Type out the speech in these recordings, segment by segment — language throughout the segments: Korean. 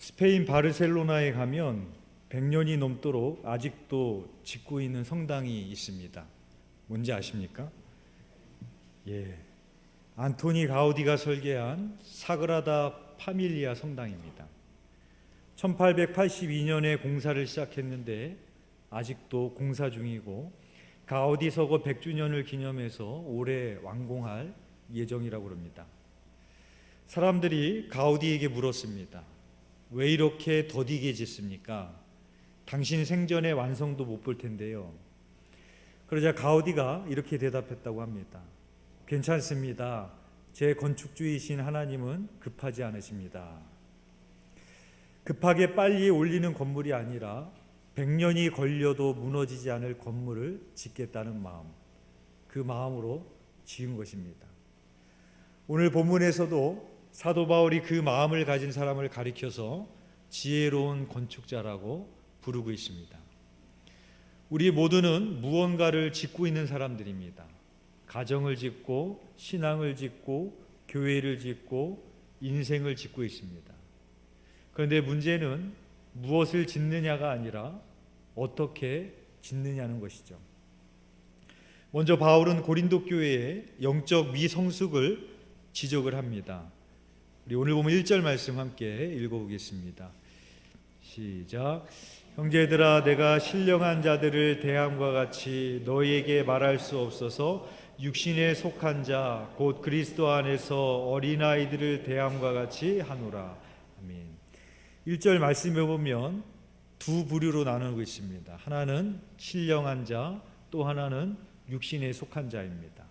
스페인 바르셀로나에 가면 100년이 넘도록 아직도 짓고 있는 성당이 있습니다. 뭔지 아십니까? 안토니 가우디가 설계한 사그라다 파밀리아 성당입니다. 1882년에 공사를 시작했는데 아직도 공사 중이고 가우디 서거 100주년을 기념해서 올해 완공할 예정이라고 합니다. 사람들이 가우디에게 물었습니다. 왜 이렇게 더디게 짓습니까? 당신 생전에 완성도 못 볼 텐데요. 그러자 가우디가 이렇게 대답했다고 합니다. 괜찮습니다. 제 건축주이신 하나님은 급하지 않으십니다. 급하게 빨리 올리는 건물이 아니라 100년이 걸려도 무너지지 않을 건물을 짓겠다는 마음, 그 마음으로 지은 것입니다. 오늘 본문에서도 사도 바울이 그 마음을 가진 사람을 가리켜서 지혜로운 건축자라고 부르고 있습니다. 우리 모두는 무언가를 짓고 있는 사람들입니다. 가정을 짓고 신앙을 짓고 교회를 짓고 인생을 짓고 있습니다. 그런데 문제는 무엇을 짓느냐가 아니라 어떻게 짓느냐는 것이죠. 먼저 바울은 고린도 교회의 영적 미성숙을 지적을 합니다. 우리 오늘 보면 1절 말씀 함께 읽어보겠습니다. 시작. 형제들아, 내가 신령한 자들을 대함과 같이 너희에게 말할 수 없어서 육신에 속한 자 곧 그리스도 안에서 어린아이들을 대함과 같이 하노라. 아멘. 1절 말씀에 보면 두 부류로 나누고 있습니다. 하나는 신령한 자, 또 하나는 육신에 속한 자입니다.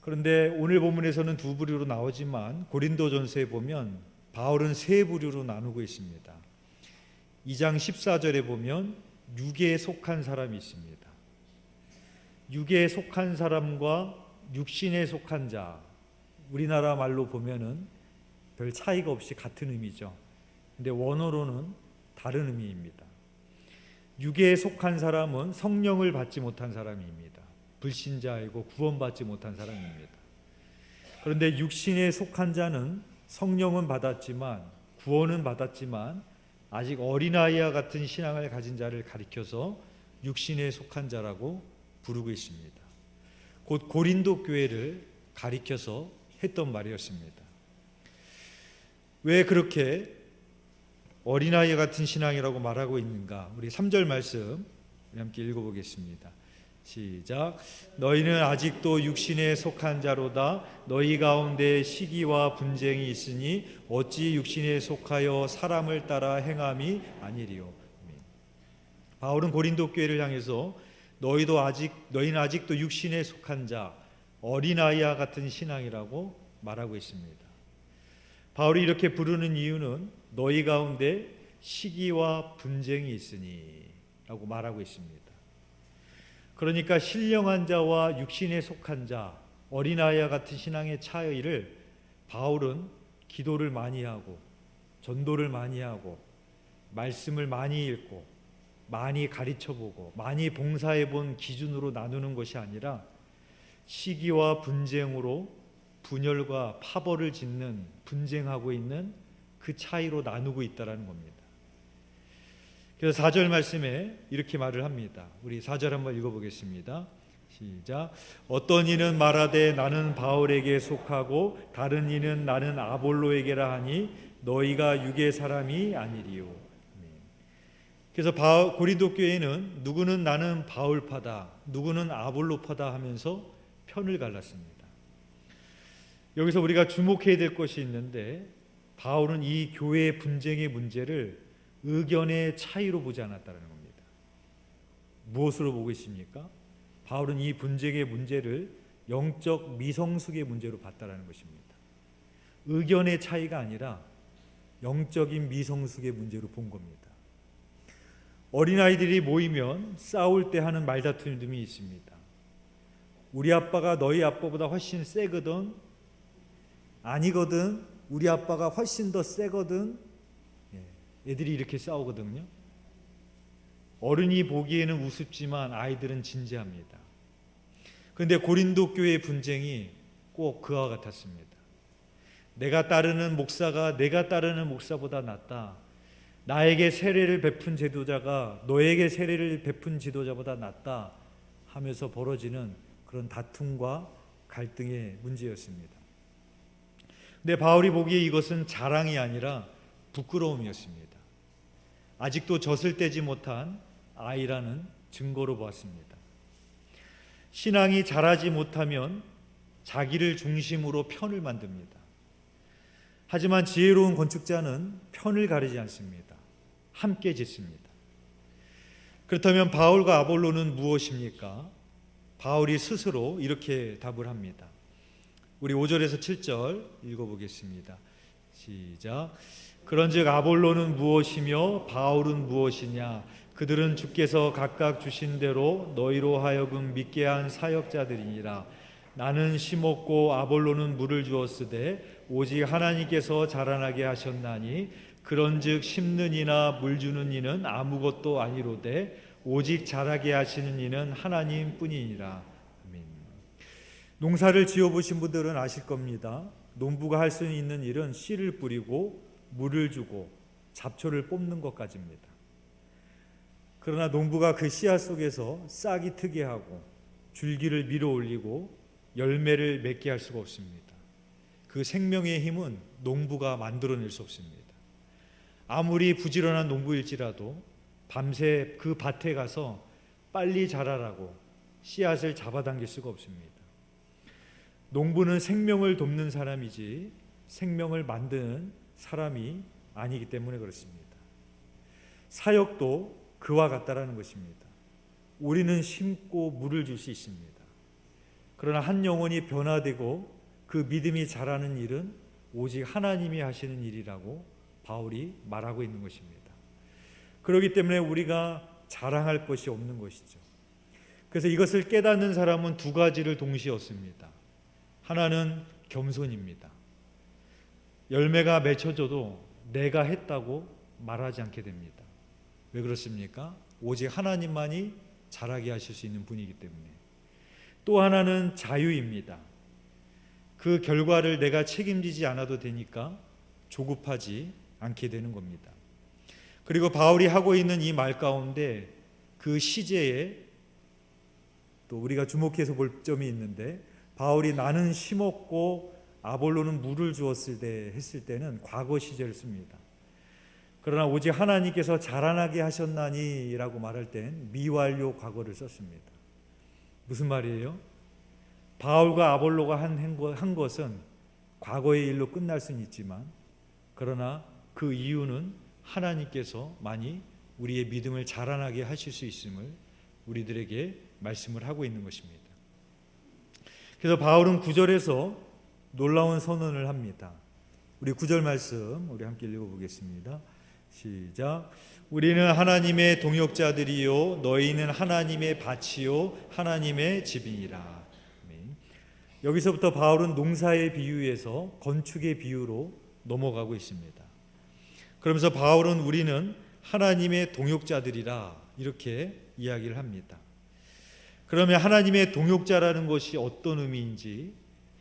그런데 오늘 본문에서는 두 부류로 나오지만 고린도전서에 보면 바울은 세 부류로 나누고 있습니다. 2장 14절에 보면 육에 속한 사람이 있습니다. 육에 속한 사람과 육신에 속한 자, 우리나라 말로 보면은 별 차이가 없이 같은 의미죠. 근데 원어로는 다른 의미입니다. 육에 속한 사람은 성령을 받지 못한 사람입니다. 불신자이고 구원받지 못한 사람입니다. 그런데 육신에 속한 자는 성령은 받았지만 구원은 받았지만 아직 어린아이와 같은 신앙을 가진 자를 가리켜서 육신에 속한 자라고 부르고 있습니다. 곧 고린도 교회를 가리켜서 했던 말이었습니다. 왜 그렇게 어린아이 같은 신앙이라고 말하고 있는가? 우리 3절 말씀 함께 읽어보겠습니다. 시작. 너희는 아직도 육신에 속한 자로다. 너희 가운데 시기와 분쟁이 있으니 어찌 육신에 속하여 사람을 따라 행함이 아니리요. 바울은 고린도 교회를 향해서 너희는 아직도 육신에 속한 자, 어린아이와 같은 신앙이라고 말하고 있습니다. 바울이 이렇게 부르는 이유는 너희 가운데 시기와 분쟁이 있으니 라고 말하고 있습니다. 그러니까 신령한 자와 육신에 속한 자, 어린아이와 같은 신앙의 차이를 바울은 기도를 많이 하고 전도를 많이 하고 말씀을 많이 읽고 많이 가르쳐보고 많이 봉사해본 기준으로 나누는 것이 아니라 시기와 분쟁으로 분열과 파벌을 짓는, 분쟁하고 있는 그 차이로 나누고 있다는 겁니다. 그래서 4절 말씀에 이렇게 말을 합니다. 우리 4절 한번 읽어보겠습니다. 시작. 어떤 이는 말하되 나는 바울에게 속하고 다른 이는 나는 아볼로에게라 하니 너희가 육의 사람이 아니리요. 그래서 고린도 교회는 누구는 나는 바울파다, 누구는 아볼로파다 하면서 편을 갈랐습니다. 여기서 우리가 주목해야 될 것이 있는데 바울은 이 교회의 분쟁의 문제를 의견의 차이로 보지 않았다는 겁니다. 무엇으로 보고 있습니까? 바울은 이 분쟁의 문제를 영적 미성숙의 문제로 봤다는 것입니다. 의견의 차이가 아니라 영적인 미성숙의 문제로 본 겁니다. 어린아이들이 모이면 싸울 때 하는 말다툼이 있습니다. 우리 아빠가 너희 아빠보다 훨씬 세거든, 아니거든, 우리 아빠가 훨씬 더 세거든. 애들이 이렇게 싸우거든요. 어른이 보기에는 우습지만 아이들은 진지합니다. 그런데 고린도 교회의 분쟁이 꼭 그와 같았습니다. 내가 따르는 목사가 내가 따르는 목사보다 낫다. 나에게 세례를 베푼 지도자가 너에게 세례를 베푼 지도자보다 낫다 하면서 벌어지는 그런 다툼과 갈등의 문제였습니다. 근데 바울이 보기에 이것은 자랑이 아니라 부끄러움이었습니다. 아직도 젖을 떼지 못한 아이라는 증거로 보았습니다. 신앙이 자라지 못하면 자기를 중심으로 편을 만듭니다. 하지만 지혜로운 건축자는 편을 가리지 않습니다. 함께 짓습니다. 그렇다면 바울과 아볼로는 무엇입니까? 바울이 스스로 이렇게 답을 합니다. 우리 5절에서 7절 읽어보겠습니다. 시작. 그런즉 아볼로는 무엇이며 바울은 무엇이냐? 그들은 주께서 각각 주신 대로 너희로 하여금 믿게 한 사역자들이니라. 나는 심었고 아볼로는 물을 주었으되 오직 하나님께서 자라나게 하셨나니 그런즉 심는 이나 물 주는 이는 아무것도 아니로되 오직 자라게 하시는 이는 하나님뿐이니라. 아멘. 농사를 지어보신 분들은 아실 겁니다. 농부가 할 수 있는 일은 씨를 뿌리고 물을 주고 잡초를 뽑는 것까지입니다. 그러나 농부가 그 씨앗 속에서 싹이 트게 하고 줄기를 밀어 올리고 열매를 맺게 할 수가 없습니다. 그 생명의 힘은 농부가 만들어낼 수 없습니다. 아무리 부지런한 농부일지라도 밤새 그 밭에 가서 빨리 자라라고 씨앗을 잡아당길 수가 없습니다. 농부는 생명을 돕는 사람이지 생명을 만드는 사람이 아니기 때문에 그렇습니다. 사역도 그와 같다라는 것입니다. 우리는 심고 물을 줄 수 있습니다. 그러나 한 영혼이 변화되고 그 믿음이 자라는 일은 오직 하나님이 하시는 일이라고 바울이 말하고 있는 것입니다. 그렇기 때문에 우리가 자랑할 것이 없는 것이죠. 그래서 이것을 깨닫는 사람은 두 가지를 동시에 얻습니다. 하나는 겸손입니다. 열매가 맺혀져도 내가 했다고 말하지 않게 됩니다. 왜 그렇습니까? 오직 하나님만이 자라게 하실 수 있는 분이기 때문에. 또 하나는 자유입니다. 그 결과를 내가 책임지지 않아도 되니까 조급하지 않게 되는 겁니다. 그리고 바울이 하고 있는 이 말 가운데 그 시제에 또 우리가 주목해서 볼 점이 있는데, 바울이 나는 심었고 아볼로는 물을 주었을 때 했을 때는 과거 시제를 씁니다. 그러나 오직 하나님께서 자라나게 하셨나니 라고 말할 땐 미완료 과거를 썼습니다. 무슨 말이에요? 바울과 아볼로가 한 것은 과거의 일로 끝날 수는 있지만, 그러나 그 이유는 하나님께서 많이 우리의 믿음을 자라나게 하실 수 있음을 우리들에게 말씀을 하고 있는 것입니다. 그래서 바울은 9절에서 놀라운 선언을 합니다. 우리 9절 말씀 우리 함께 읽어보겠습니다. 시작. 우리는 하나님의 동역자들이요 너희는 하나님의 밭이요 하나님의 집이니라. 여기서부터 바울은 농사의 비유에서 건축의 비유로 넘어가고 있습니다. 그러면서 바울은 우리는 하나님의 동역자들이라 이렇게 이야기를 합니다. 그러면 하나님의 동역자라는 것이 어떤 의미인지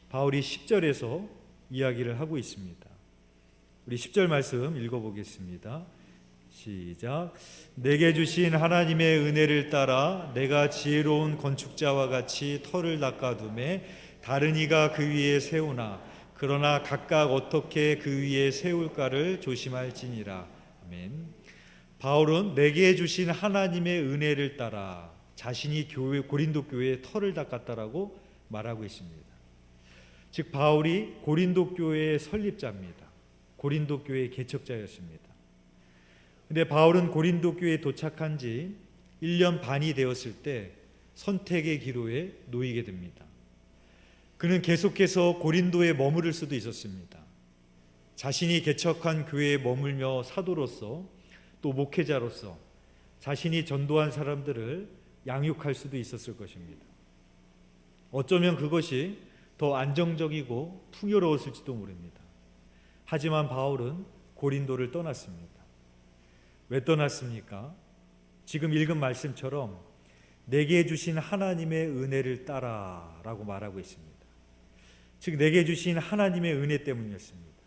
바울이 10절에서 이야기를 하고 있습니다. 우리 10절 말씀 읽어보겠습니다. 시작. 내게 주신 하나님의 은혜를 따라 내가 지혜로운 건축자와 같이 터를 닦아두매 다른 이가 그 위에 세우나 그러나 각각 어떻게 그 위에 세울까를 조심할지니라. 아멘. 바울은 내게 주신 하나님의 은혜를 따라 자신이 고린도 교회에 터를 닦았다라고 말하고 있습니다. 즉 바울이 고린도 교회의 설립자입니다. 고린도 교회의 개척자였습니다. 그런데 바울은 고린도 교회에 도착한 지 1년 반이 되었을 때 선택의 기로에 놓이게 됩니다. 그는 계속해서 고린도에 머무를 수도 있었습니다. 자신이 개척한 교회에 머물며 사도로서 또 목회자로서 자신이 전도한 사람들을 양육할 수도 있었을 것입니다. 어쩌면 그것이 더 안정적이고 풍요로웠을지도 모릅니다. 하지만 바울은 고린도를 떠났습니다. 왜 떠났습니까? 지금 읽은 말씀처럼 내게 주신 하나님의 은혜를 따라 라고 말하고 있습니다. 즉 내게 주신 하나님의 은혜 때문이었습니다.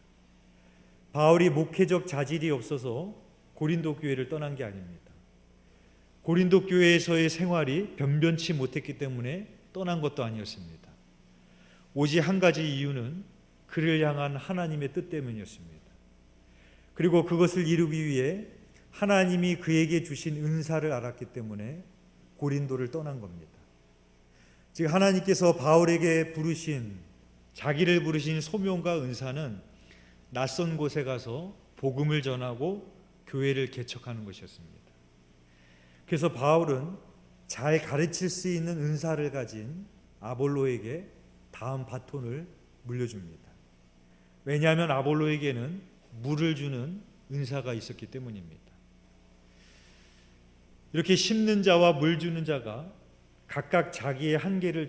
바울이 목회적 자질이 없어서 고린도 교회를 떠난 게 아닙니다. 고린도 교회에서의 생활이 변변치 못했기 때문에 떠난 것도 아니었습니다. 오직 한 가지 이유는 그를 향한 하나님의 뜻 때문이었습니다. 그리고 그것을 이루기 위해 하나님이 그에게 주신 은사를 알았기 때문에 고린도를 떠난 겁니다. 즉 하나님께서 바울에게 자기를 부르신 소명과 은사는 낯선 곳에 가서 복음을 전하고 교회를 개척하는 것이었습니다. 그래서 바울은 잘 가르칠 수 있는 은사를 가진 아볼로에게 다음 바톤을 물려줍니다. 왜냐하면 아볼로에게는 물을 주는 은사가 있었기 때문입니다. 이렇게 심는 자와 물 주는 자가 각각 자기의 한계를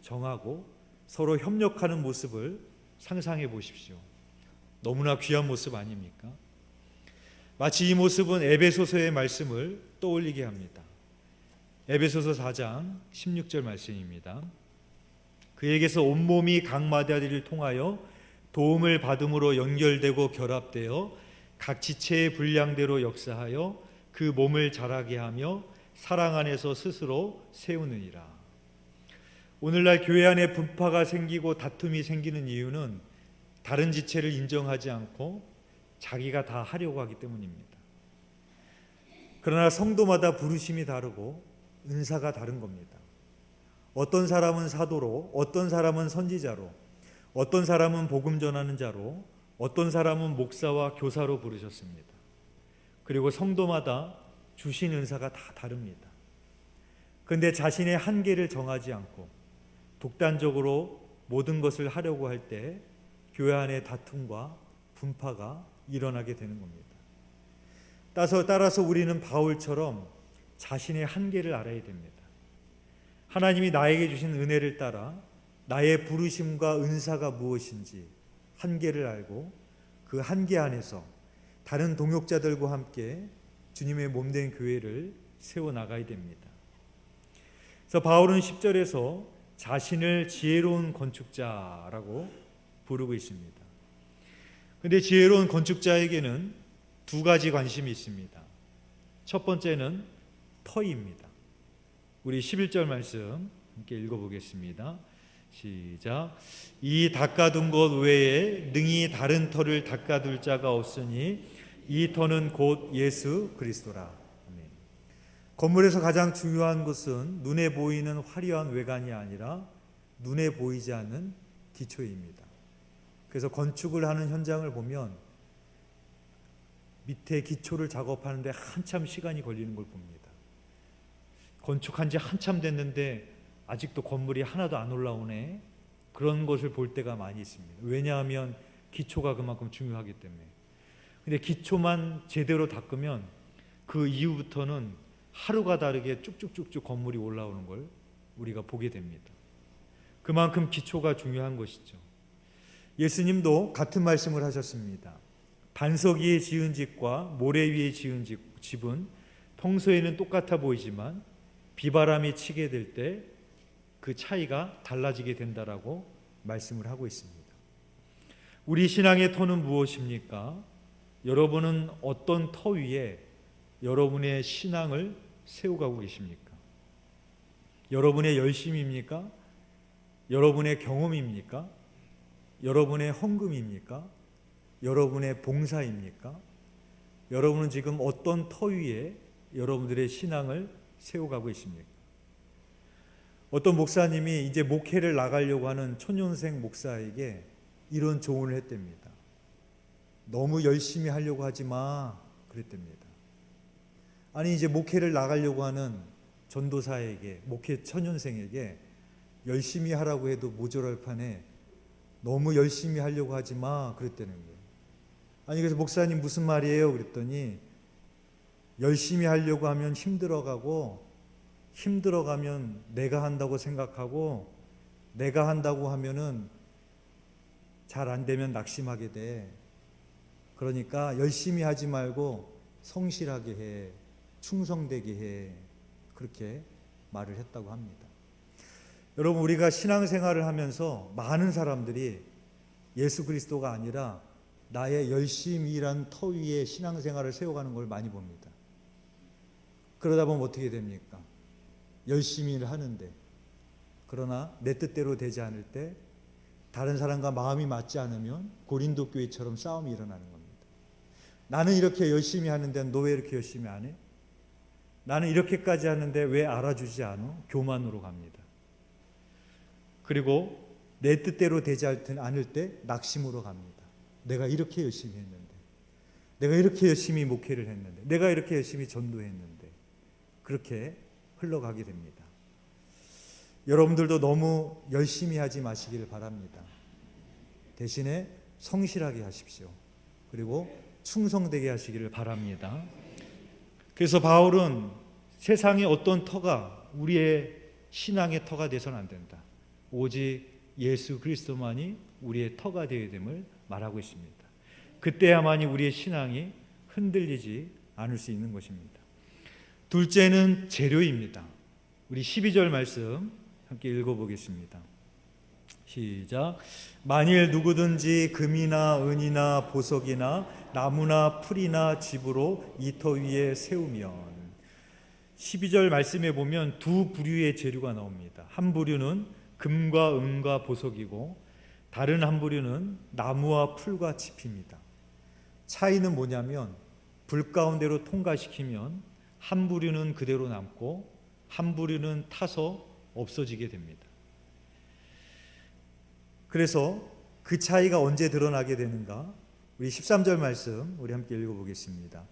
정하고 서로 협력하는 모습을 상상해 보십시오. 너무나 귀한 모습 아닙니까? 마치 이 모습은 에베소서의 말씀을 떠올리게 합니다. 에베소서 4장 16절 말씀입니다. 그에게서 온몸이 각 마다리를 통하여 도움을 받음으로 연결되고 결합되어 각 지체의 분량대로 역사하여 그 몸을 자라게 하며 사랑 안에서 스스로 세우느니라. 오늘날 교회 안에 분파가 생기고 다툼이 생기는 이유는 다른 지체를 인정하지 않고 자기가 다 하려고 하기 때문입니다. 그러나 성도마다 부르심이 다르고 은사가 다른 겁니다. 어떤 사람은 사도로, 어떤 사람은 선지자로, 어떤 사람은 복음 전하는 자로, 어떤 사람은 목사와 교사로 부르셨습니다. 그리고 성도마다 주신 은사가 다 다릅니다. 그런데 자신의 한계를 정하지 않고 독단적으로 모든 것을 하려고 할 때 교회 안에 다툼과 분파가 일어나게 되는 겁니다. 따라서 우리는 바울처럼 자신의 한계를 알아야 됩니다. 하나님이 나에게 주신 은혜를 따라 나의 부르심과 은사가 무엇인지 한계를 알고 그 한계 안에서 다른 동역자들과 함께 주님의 몸된 교회를 세워나가야 됩니다. 그래서 바울은 10절에서 자신을 지혜로운 건축자라고 부르고 있습니다. 그런데 지혜로운 건축자에게는 두 가지 관심이 있습니다. 첫 번째는 터입니다. 우리 11절 말씀 함께 읽어보겠습니다. 시작. 이 닦아둔 것 외에 능히 다른 터를 닦아둘 자가 없으니 이 터는 곧 예수 그리스도라. 아멘. 건물에서 가장 중요한 것은 눈에 보이는 화려한 외관이 아니라 눈에 보이지 않는 기초입니다. 그래서 건축을 하는 현장을 보면 밑에 기초를 작업하는데 한참 시간이 걸리는 걸 봅니다. 건축한 지 한참 됐는데 아직도 건물이 하나도 안 올라오네. 그런 것을 볼 때가 많이 있습니다. 왜냐하면 기초가 그만큼 중요하기 때문에. 근데 기초만 제대로 닦으면 그 이후부터는 하루가 다르게 쭉쭉쭉쭉 건물이 올라오는 걸 우리가 보게 됩니다. 그만큼 기초가 중요한 것이죠. 예수님도 같은 말씀을 하셨습니다. 반석 위에 지은 집과 모래 위에 지은 집은 평소에는 똑같아 보이지만 비바람이 치게 될 때 그 차이가 달라지게 된다라고 말씀을 하고 있습니다. 우리 신앙의 터는 무엇입니까? 여러분은 어떤 터 위에 여러분의 신앙을 세워가고 계십니까? 여러분의 열심입니까? 여러분의 경험입니까? 여러분의 헌금입니까? 여러분의 봉사입니까? 여러분은 지금 어떤 터 위에 여러분들의 신앙을 세워가고 있습니까? 어떤 목사님이 이제 목회를 나가려고 하는 초년생 목사에게 이런 조언을 했답니다. 너무 열심히 하려고 하지 마 그랬답니다. 아니 이제 목회를 나가려고 하는 전도사에게, 목회 초년생에게 열심히 하라고 해도 모자랄 판에 너무 열심히 하려고 하지 마 그랬다는 거예요. 아니 그래서 목사님 무슨 말이에요? 그랬더니 열심히 하려고 하면 힘들어가면 내가 한다고 생각하고 내가 한다고 하면은 잘 안 되면 낙심하게 돼. 그러니까 열심히 하지 말고 성실하게 해. 충성되게 해. 그렇게 말을 했다고 합니다. 여러분 우리가 신앙생활을 하면서 많은 사람들이 예수 그리스도가 아니라 나의 열심히 일한 터 위에 신앙생활을 세워가는 걸 많이 봅니다. 그러다 보면 어떻게 됩니까? 열심히 일을 하는데, 그러나 내 뜻대로 되지 않을 때 다른 사람과 마음이 맞지 않으면 고린도 교회처럼 싸움이 일어나는 겁니다. 나는 이렇게 열심히 하는데 너 왜 이렇게 열심히 안 해? 나는 이렇게까지 하는데 왜 알아주지 않아? 교만으로 갑니다. 그리고 내 뜻대로 되지 않을 때 낙심으로 갑니다. 내가 이렇게 열심히 했는데, 내가 이렇게 열심히 목회를 했는데, 내가 이렇게 열심히 전도했는데, 그렇게 흘러가게 됩니다. 여러분들도 너무 열심히 하지 마시기를 바랍니다. 대신에 성실하게 하십시오. 그리고 충성되게 하시기를 바랍니다. 그래서 바울은 세상의 어떤 터가 우리의 신앙의 터가 돼서는 안 된다. 오직 예수 그리스도만이 우리의 터가 되어야 됨을 말하고 있습니다. 그때야만이 우리의 신앙이 흔들리지 않을 수 있는 것입니다. 둘째는 재료입니다. 우리 12절 말씀 함께 읽어보겠습니다. 시작. 만일 누구든지 금이나 은이나 보석이나 나무나 풀이나 집으로 이 터 위에 세우면, 12절 말씀에 보면 두 부류의 재료가 나옵니다. 한 부류는 금과 은과 보석이고 다른 한 부류는 나무와 풀과 짚입니다. 차이는 뭐냐면 불 가운데로 통과시키면 한 부류는 그대로 남고 한 부류는 타서 없어지게 됩니다. 그래서 그 차이가 언제 드러나게 되는가? 우리 13절 말씀 우리 함께 읽어보겠습니다.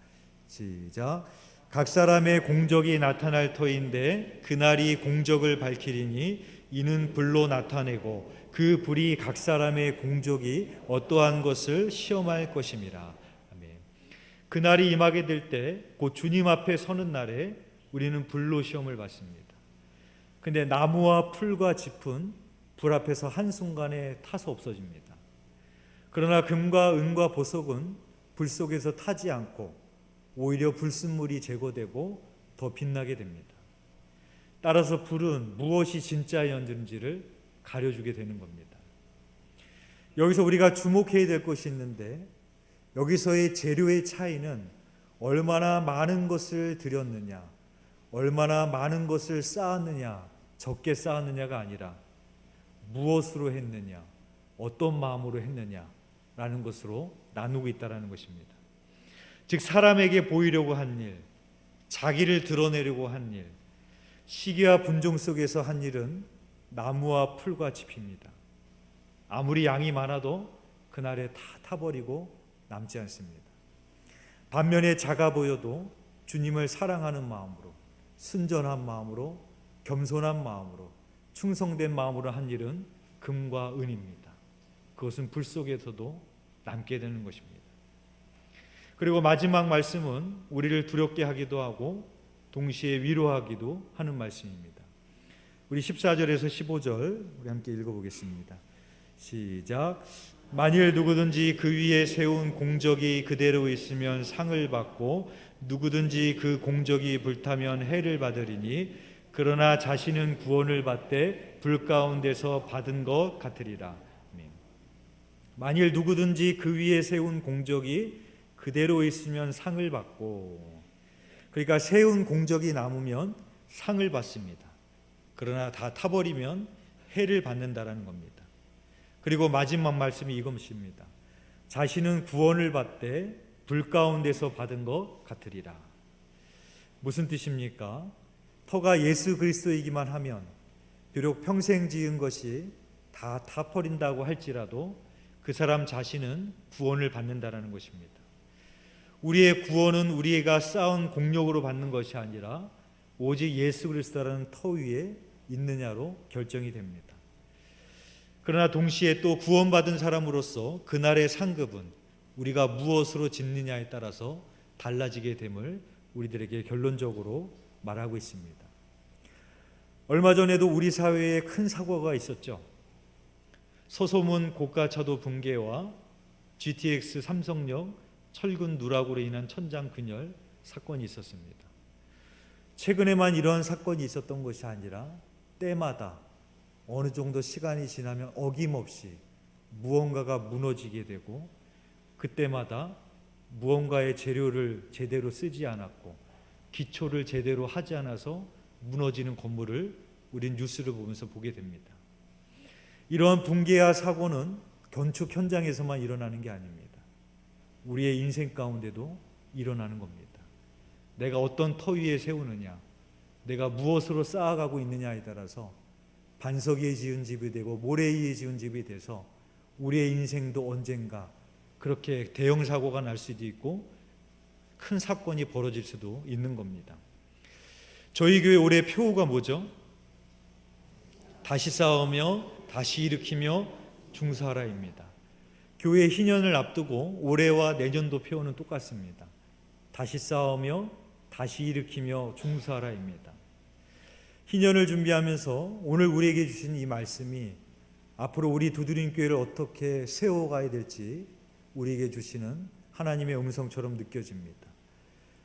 시작. 각 사람의 공적이 나타날 터인데 그날이 공적을 밝히리니 이는 불로 나타내고 그 불이 각 사람의 공적이 어떠한 것을 시험할 것임이라. 아멘. 그날이 임하게 될 때 곧 주님 앞에 서는 날에 우리는 불로 시험을 받습니다. 근데 나무와 풀과 짚은 불 앞에서 한순간에 타서 없어집니다. 그러나 금과 은과 보석은 불 속에서 타지 않고 오히려 불순물이 제거되고 더 빛나게 됩니다. 따라서 불은 무엇이 진짜였는지를 가려주게 되는 겁니다. 여기서 우리가 주목해야 될 것이 있는데, 여기서의 재료의 차이는 얼마나 많은 것을 드렸느냐, 얼마나 많은 것을 쌓았느냐, 적게 쌓았느냐가 아니라 무엇으로 했느냐, 어떤 마음으로 했느냐라는 것으로 나누고 있다는 것입니다. 즉 사람에게 보이려고 한 일, 자기를 드러내려고 한 일, 시기와 분종 속에서 한 일은 나무와 풀과 짚입니다. 아무리 양이 많아도 그날에 다 타버리고 남지 않습니다. 반면에 작아 보여도 주님을 사랑하는 마음으로, 순전한 마음으로, 겸손한 마음으로, 충성된 마음으로 한 일은 금과 은입니다. 그것은 불 속에서도 남게 되는 것입니다. 그리고 마지막 말씀은 우리를 두렵게 하기도 하고 동시에 위로하기도 하는 말씀입니다. 우리 14절에서 15절 우리 함께 읽어보겠습니다. 시작. 만일 누구든지 그 위에 세운 공적이 그대로 있으면 상을 받고 누구든지 그 공적이 불타면 해를 받으리니 그러나 자신은 구원을 받되 불 가운데서 받은 것 같으리라. 만일 누구든지 그 위에 세운 공적이 그대로 있으면 상을 받고, 그러니까 세운 공적이 남으면 상을 받습니다. 그러나 다 타버리면 해를 받는다라는 겁니다. 그리고 마지막 말씀이 이것입니다. 자신은 구원을 받되 불 가운데서 받은 것 같으리라. 무슨 뜻입니까? 터가 예수 그리스도이기만 하면 비록 평생 지은 것이 다 타버린다고 할지라도 그 사람 자신은 구원을 받는다라는 것입니다. 우리의 구원은 우리가 쌓은 공력으로 받는 것이 아니라 오직 예수 그리스도라는 터 위에 있느냐로 결정이 됩니다. 그러나 동시에 또 구원받은 사람으로서 그날의 상급은 우리가 무엇으로 짓느냐에 따라서 달라지게 됨을 우리들에게 결론적으로 말하고 있습니다. 얼마 전에도 우리 사회에 큰 사고가 있었죠. 서소문 고가차도 붕괴와 GTX 삼성역 철근 누락으로 인한 천장 근열 사건이 있었습니다. 최근에만 이런 사건이 있었던 것이 아니라 때마다 어느 정도 시간이 지나면 어김없이 무언가가 무너지게 되고 그때마다 무언가의 재료를 제대로 쓰지 않았고 기초를 제대로 하지 않아서 무너지는 건물을 우린 뉴스를 보면서 보게 됩니다. 이러한 붕괴와 사고는 건축 현장에서만 일어나는 게 아닙니다. 우리의 인생 가운데도 일어나는 겁니다. 내가 어떤 터 위에 세우느냐, 내가 무엇으로 쌓아가고 있느냐에 따라서 반석 위에 지은 집이 되고 모래 위에 지은 집이 돼서 우리의 인생도 언젠가 그렇게 대형 사고가 날 수도 있고 큰 사건이 벌어질 수도 있는 겁니다. 저희 교회 올해 표어가 뭐죠? 다시 싸우며 다시 일으키며 중사하라입니다. 교회 희년을 앞두고 올해와 내년도 표어는 똑같습니다. 다시 싸우며 다시 일으키며 중사하라입니다. 희년을 준비하면서 오늘 우리에게 주신 이 말씀이 앞으로 우리 두드림교회를 어떻게 세워가야 될지 우리에게 주시는 하나님의 음성처럼 느껴집니다.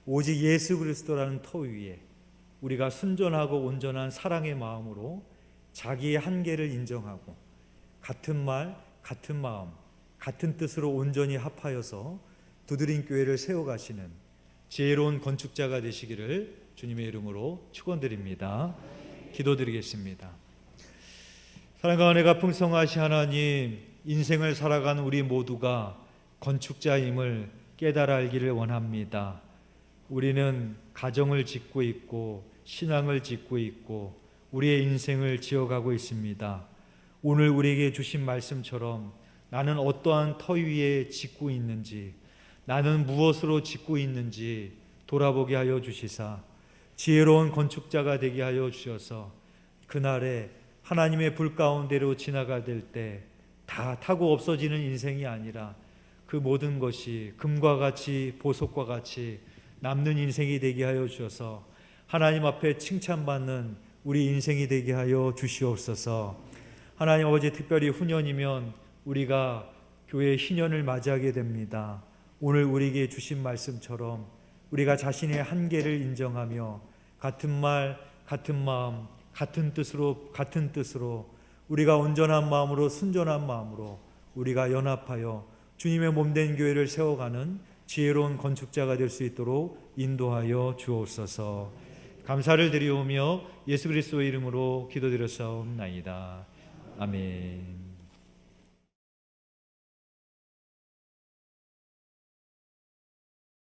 오직 예수 그리스도라는 터 위에 우리가 순전하고 온전한 사랑의 마음으로 자기의 한계를 인정하고 같은 말, 같은 마음, 같은 뜻으로 온전히 합하여서 두드림교회를 세워가시는 지혜로운 건축자가 되시기를 주님의 이름으로 축원드립니다. 기도드리겠습니다. 사랑과 은혜가 풍성하신 하나님, 인생을 살아가는 우리 모두가 건축자임을 깨달아 알기를 원합니다. 우리는 가정을 짓고 있고 신앙을 짓고 있고 우리의 인생을 지어가고 있습니다. 오늘 우리에게 주신 말씀처럼 나는 어떠한 터 위에 짓고 있는지, 나는 무엇으로 짓고 있는지 돌아보게 하여 주시사 지혜로운 건축자가 되게 하여 주셔서 그날에 하나님의 불 가운데로 지나가 될 때 다 타고 없어지는 인생이 아니라 그 모든 것이 금과 같이 보석과 같이 남는 인생이 되게 하여 주셔서 하나님 앞에 칭찬받는 우리 인생이 되게 하여 주시옵소서. 하나님 아버지, 특별히 후년이면 우리가 교회 희년을 맞이하게 됩니다. 오늘 우리에게 주신 말씀처럼 우리가 자신의 한계를 인정하며 같은 말, 같은 마음, 같은 뜻으로 우리가 온전한 마음으로 순전한 마음으로 우리가 연합하여 주님의 몸된 교회를 세워가는 지혜로운 건축자가 될 수 있도록 인도하여 주옵소서. 감사를 드리오며 예수 그리스도의 이름으로 기도드렸사옵나이다. 아멘.